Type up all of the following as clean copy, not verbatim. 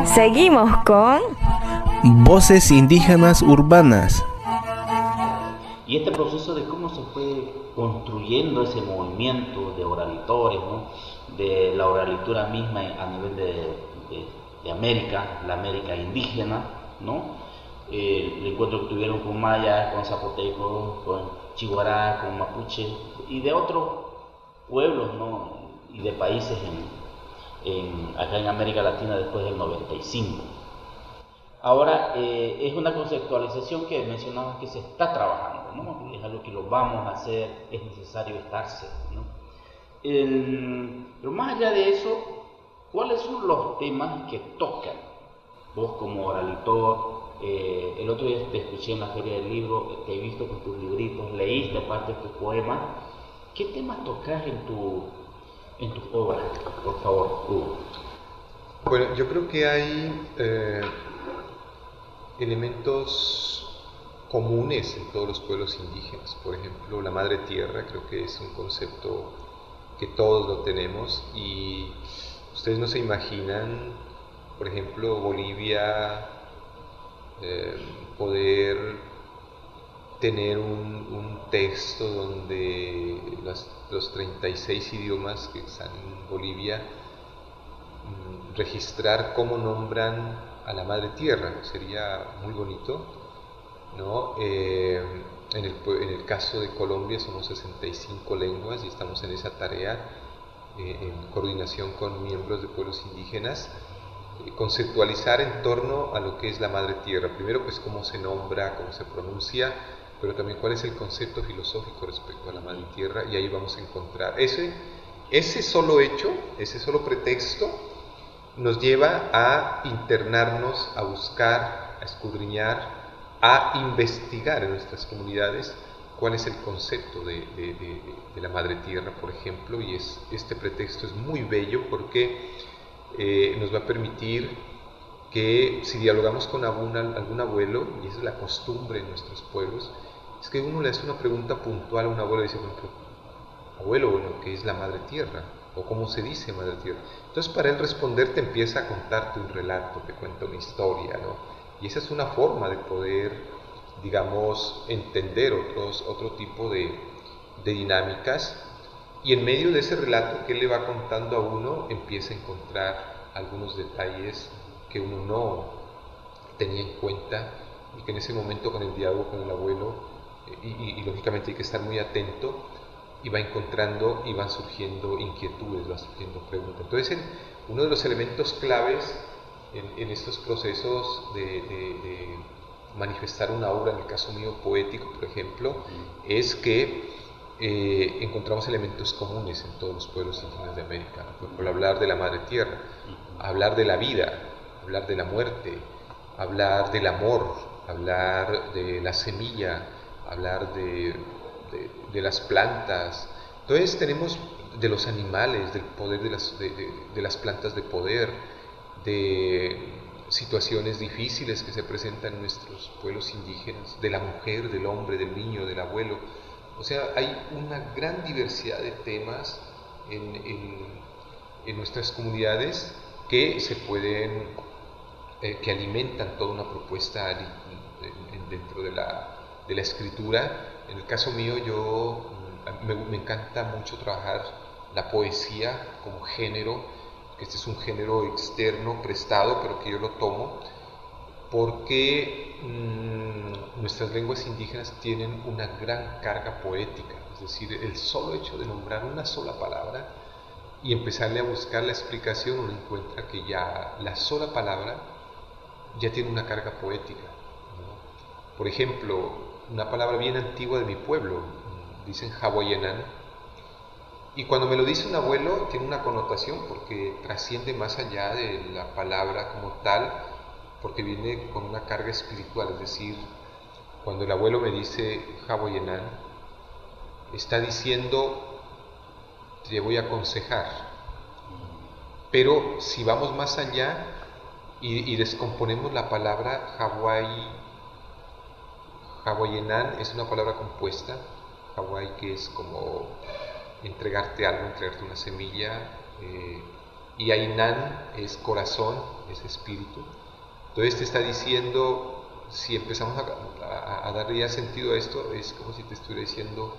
Seguimos con Voces indígenas urbanas. Y este proceso de cómo se fue construyendo ese movimiento de oralitores, ¿no? De la oralitura misma a nivel de América, la América indígena, ¿no? El encuentro que tuvieron con mayas, con zapotecos, con chihuará, con mapuche y de otros pueblos, ¿no? Y de países acá en América Latina después del 95. Ahora, es una conceptualización que mencionabas que se está trabajando, ¿no? Es algo que lo vamos a hacer, es necesario estarse, ¿no? Pero más allá de eso, ¿cuáles son los temas que tocan? Vos como oralitor, el otro día te escuché en la Feria del Libro, te he visto con tus libritos, leíste parte de tus poemas. ¿Qué temas tocas en tus obras, por favor, Hugo? Bueno, yo creo que hay elementos comunes en todos los pueblos indígenas. Por ejemplo, la madre tierra creo que es un concepto que todos lo tenemos, y ustedes no se imaginan, por ejemplo, Bolivia, poder tener un texto donde los 36 idiomas que están en Bolivia, registrar cómo nombran a la madre tierra, ¿no? Sería muy bonito, ¿no? En el caso de Colombia somos 65 lenguas y estamos en esa tarea, en coordinación con miembros de pueblos indígenas, conceptualizar en torno a lo que es la madre tierra. Primero, pues cómo se nombra, cómo se pronuncia, pero también cuál es el concepto filosófico respecto a la madre tierra, y ahí vamos a encontrar ese solo hecho, ese solo pretexto nos lleva a internarnos, a buscar, a escudriñar, a investigar en nuestras comunidades cuál es el concepto de la madre tierra, por ejemplo, y este pretexto es muy bello porque nos va a permitir que, si dialogamos con algún abuelo, y esa es la costumbre en nuestros pueblos, es que uno le hace una pregunta puntual a un abuelo y dice, bueno, abuelo, bueno, ¿qué es la madre tierra? ¿O cómo se dice madre tierra? Entonces, para él responder te empieza a contarte un relato, te cuenta una historia, ¿no? Y esa es una forma de poder, digamos, entender otro tipo de dinámicas, y en medio de ese relato que él le va contando a uno, empieza a encontrar algunos detalles que uno no tenía en cuenta, y que en ese momento, con el diálogo con el abuelo, y lógicamente hay que estar muy atento, y va encontrando, y van surgiendo inquietudes, van surgiendo preguntas. Entonces, uno de los elementos claves en estos procesos de manifestar una obra, en el caso mío poético, por ejemplo, es que encontramos elementos comunes en todos los pueblos indígenas de América. Por hablar de la madre tierra, hablar de la vida, hablar de la muerte, hablar del amor, hablar de la semilla, hablar de las plantas. Entonces tenemos de los animales, del poder de las plantas de poder, de situaciones difíciles que se presentan en nuestros pueblos indígenas, de la mujer, del hombre, del niño, del abuelo. O sea, hay una gran diversidad de temas en nuestras comunidades que se pueden, que alimentan toda una propuesta dentro de la escritura. En el caso mío, me encanta mucho trabajar la poesía como género, que este es un género externo, prestado, pero que yo lo tomo, porque nuestras lenguas indígenas tienen una gran carga poética. Es decir, el solo hecho de nombrar una sola palabra y empezarle a buscar la explicación, uno encuentra que ya la sola palabra ya tiene una carga poética, ¿no? Por ejemplo, una palabra bien antigua de mi pueblo, dicen Hawayenan, y cuando me lo dice un abuelo tiene una connotación porque trasciende más allá de la palabra como tal, porque viene con una carga espiritual. Es decir, cuando el abuelo me dice Hawayenan, está diciendo te voy a aconsejar. Pero si vamos más allá y descomponemos la palabra Hawayenan, es una palabra compuesta. Hawái, que es como entregarte algo, entregarte una semilla, y Ainan es corazón, es espíritu. Entonces te está diciendo, si empezamos a darle ya sentido a esto, es como si te estuviera diciendo,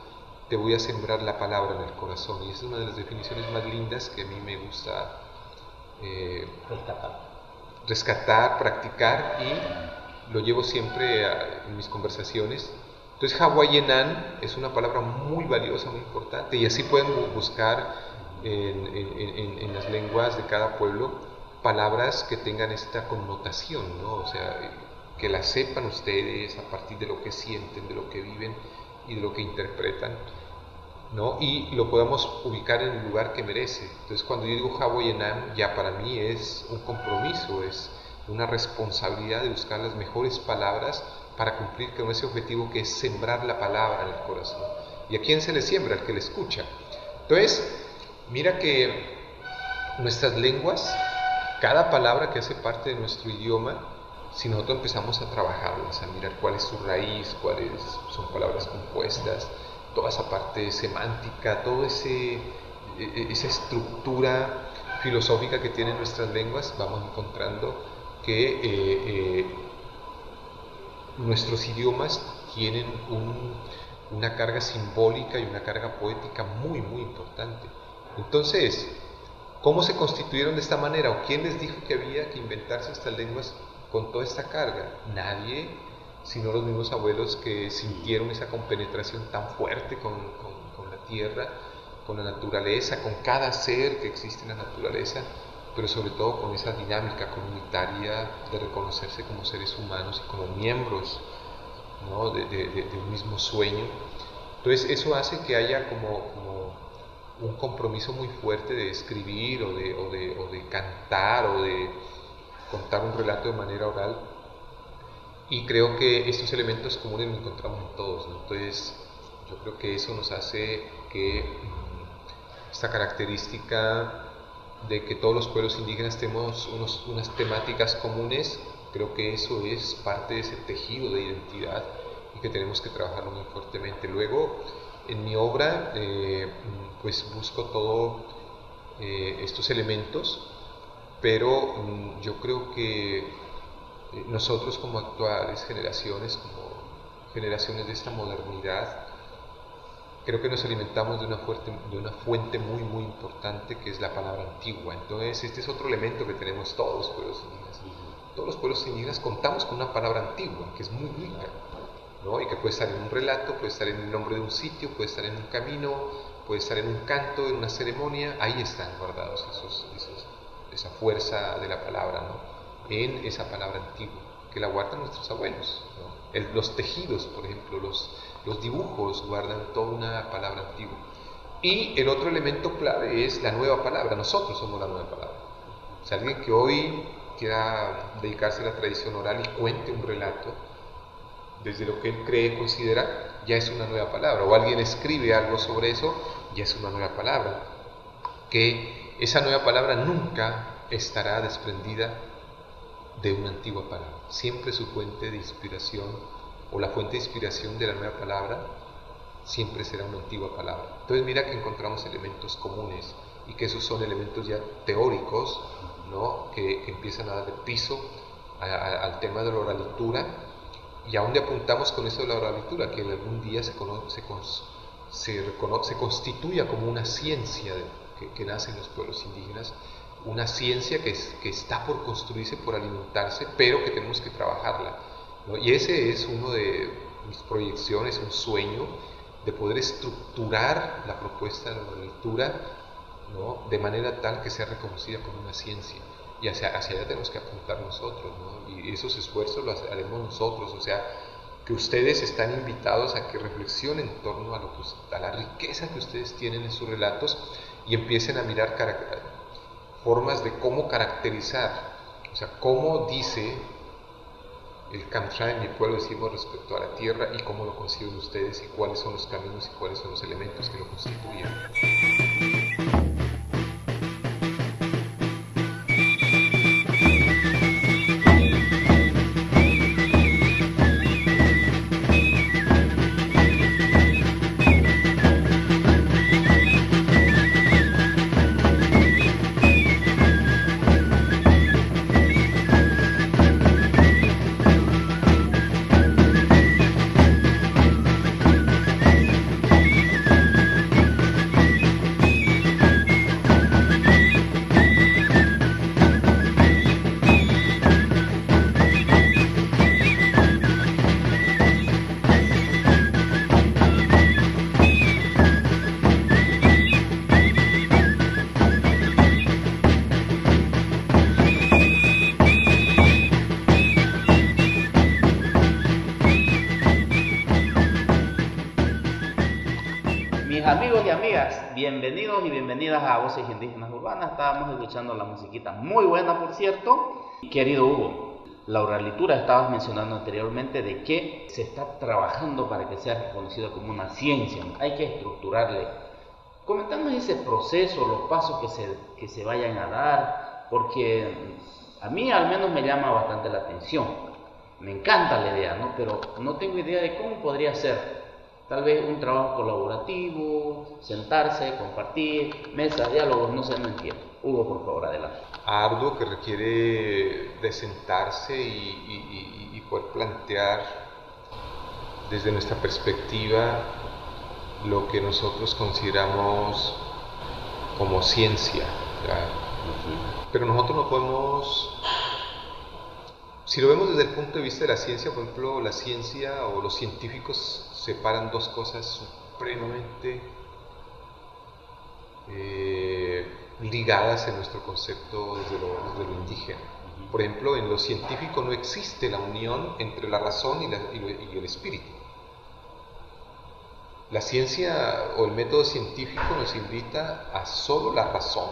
te voy a sembrar la palabra en el corazón. Y esa es una de las definiciones más lindas que a mí me gusta rescatar, practicar, y lo llevo siempre en mis conversaciones. Entonces Hawayenan es una palabra muy valiosa, muy importante, y así pueden buscar en las lenguas de cada pueblo palabras que tengan esta connotación, ¿no? O sea, que la sepan ustedes a partir de lo que sienten, de lo que viven y de lo que interpretan, ¿no? Y lo podamos ubicar en el lugar que merece. Entonces, cuando yo digo Hawayenan, ya para mí es un compromiso, es una responsabilidad de buscar las mejores palabras para cumplir con ese objetivo, que es sembrar la palabra en el corazón. ¿Y a quién se le siembra? Al que le escucha. Entonces, mira que nuestras lenguas, cada palabra que hace parte de nuestro idioma, si nosotros empezamos a trabajarlas, a mirar cuál es su raíz, cuáles son palabras compuestas, toda esa parte semántica, toda esa estructura filosófica que tienen nuestras lenguas, vamos encontrando que nuestros idiomas tienen una carga simbólica y una carga poética muy, muy importante. Entonces, ¿cómo se constituyeron de esta manera? ¿O quién les dijo que había que inventarse estas lenguas con toda esta carga? Nadie, sino los mismos abuelos, que sintieron esa compenetración tan fuerte con la tierra, con la naturaleza, con cada ser que existe en la naturaleza, pero sobre todo con esa dinámica comunitaria de reconocerse como seres humanos y como miembros, ¿no? de un mismo sueño. Entonces eso hace que haya como un compromiso muy fuerte de escribir o de cantar o de contar un relato de manera oral, y creo que estos elementos comunes los encontramos en todos, ¿no? Entonces yo creo que eso nos hace que esta característica de que todos los pueblos indígenas tenemos unas temáticas comunes, creo que eso es parte de ese tejido de identidad y que tenemos que trabajarlo muy fuertemente. Luego, en mi obra, pues busco todos estos elementos, pero yo creo que nosotros como actuales generaciones, como generaciones de esta modernidad, creo que nos alimentamos de una fuente muy, muy importante, que es la palabra antigua. Entonces, este es otro elemento que tenemos todos los pueblos indígenas. Todos los pueblos indígenas contamos con una palabra antigua, que es muy rica, ¿no? Y que puede estar en un relato, puede estar en el nombre de un sitio, puede estar en un camino, puede estar en un canto, en una ceremonia. Ahí están guardados esa fuerza de la palabra, ¿no? En esa palabra antigua, que la guardan nuestros abuelos, ¿no? Los tejidos, por ejemplo, los dibujos guardan toda una palabra antigua. Y el otro elemento clave es la nueva palabra. Nosotros somos la nueva palabra. O sea, alguien que hoy quiera dedicarse a la tradición oral y cuente un relato desde lo que él cree, considera, ya es una nueva palabra. O alguien escribe algo sobre eso, ya es una nueva palabra. Que esa nueva palabra nunca estará desprendida de una antigua palabra. Siempre su fuente de inspiración, o la fuente de inspiración de la nueva palabra, siempre será una antigua palabra. Entonces mira que encontramos elementos comunes, y que esos son elementos ya teóricos, ¿no? que empiezan a darle piso al tema de la oralitura. Y a dónde apuntamos con eso de la oralitura, que algún día se constituya como una ciencia que nace en los pueblos indígenas, una ciencia que está por construirse, por alimentarse, pero que tenemos que trabajarla, ¿no? Y ese es uno de mis proyecciones, un sueño de poder estructurar la propuesta de la oralitura, ¿no? De manera tal que sea reconocida como una ciencia. Y hacia allá tenemos que apuntar nosotros, ¿no? Y esos esfuerzos los haremos nosotros. O sea, que ustedes están invitados a que reflexionen en torno a la riqueza que ustedes tienen en sus relatos, y empiecen a mirar formas de cómo caracterizar, o sea, cómo dice el Kamsha en mi pueblo, decimos, respecto a la tierra, y cómo lo conciben ustedes, y cuáles son los caminos y cuáles son los elementos que lo constituyen. días, bienvenidos y bienvenidas a Voces Indígenas Urbanas. Estábamos escuchando la musiquita, muy buena por cierto. Querido Hugo, la oralitura estabas mencionando anteriormente de que se está trabajando para que sea reconocida como una ciencia, hay que estructurarle. Comentamos ese proceso, los pasos que se vayan a dar, porque a mí al menos me llama bastante la atención. Me encanta la idea, ¿no? Pero no tengo idea de cómo podría ser. Tal vez un trabajo colaborativo, sentarse, compartir, mesas, diálogos, no sé, no entiendo. Hugo, por favor, adelante. Arduo, que requiere de sentarse y poder plantear desde nuestra perspectiva lo que nosotros consideramos como ciencia, ¿verdad? Pero nosotros no podemos, si lo vemos desde el punto de vista de la ciencia, por ejemplo, la ciencia o los científicos separan dos cosas supremamente ligadas en nuestro concepto desde lo indígena. Por ejemplo, en lo científico no existe la unión entre la razón y el espíritu. La ciencia o el método científico nos invita a solo la razón,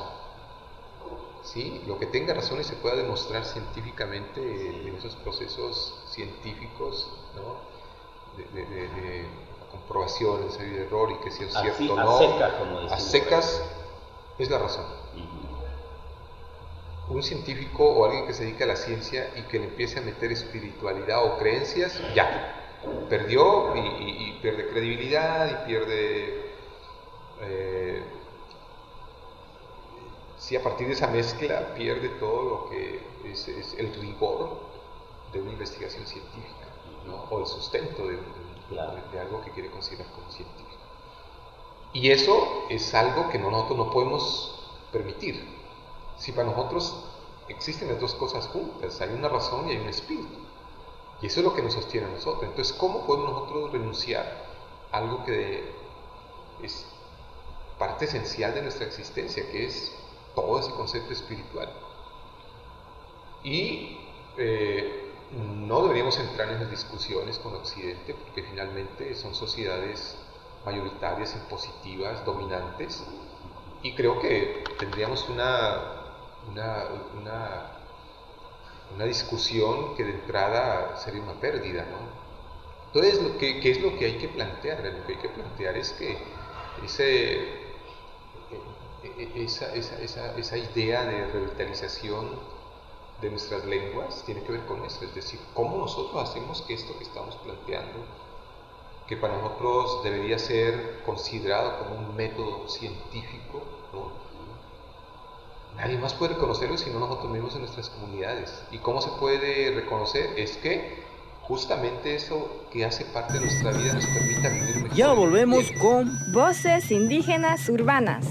¿sí? Lo que tenga razón y se pueda demostrar científicamente en esos procesos científicos, ¿no? de comprobación, ensayo y error, y que si es cierto o no, a secas, como decimos, a secas es la razón. Un científico o alguien que se dedica a la ciencia y que le empiece a meter espiritualidad o creencias, ya perdió y pierde credibilidad y pierde sí, a partir de esa mezcla pierde todo lo que es el rigor de una investigación científica, ¿no? O el sustento de algo que quiere considerar como científico. Y eso es algo que nosotros no podemos permitir. Si para nosotros existen las dos cosas juntas, hay una razón y hay un espíritu. Y eso es lo que nos sostiene a nosotros. Entonces, ¿cómo podemos nosotros renunciar a algo que es parte esencial de nuestra existencia, que es todo ese concepto espiritual? Y no deberíamos entrar en esas discusiones con Occidente, porque finalmente son sociedades mayoritarias, impositivas, dominantes, y creo que tendríamos una discusión que de entrada sería una pérdida, ¿no? Entonces, ¿qué es lo que hay que plantear? Lo que hay que plantear es que esa idea de revitalización de nuestras lenguas tiene que ver con eso, es decir, cómo nosotros hacemos que esto que estamos planteando, que para nosotros debería ser considerado como un método científico, ¿no? Nadie más puede reconocerlo sino nosotros mismos en nuestras comunidades. ¿Y cómo se puede reconocer? Es que justamente eso que hace parte de nuestra vida nos permita vivir mejor. Ya volvemos con Voces Indígenas Urbanas.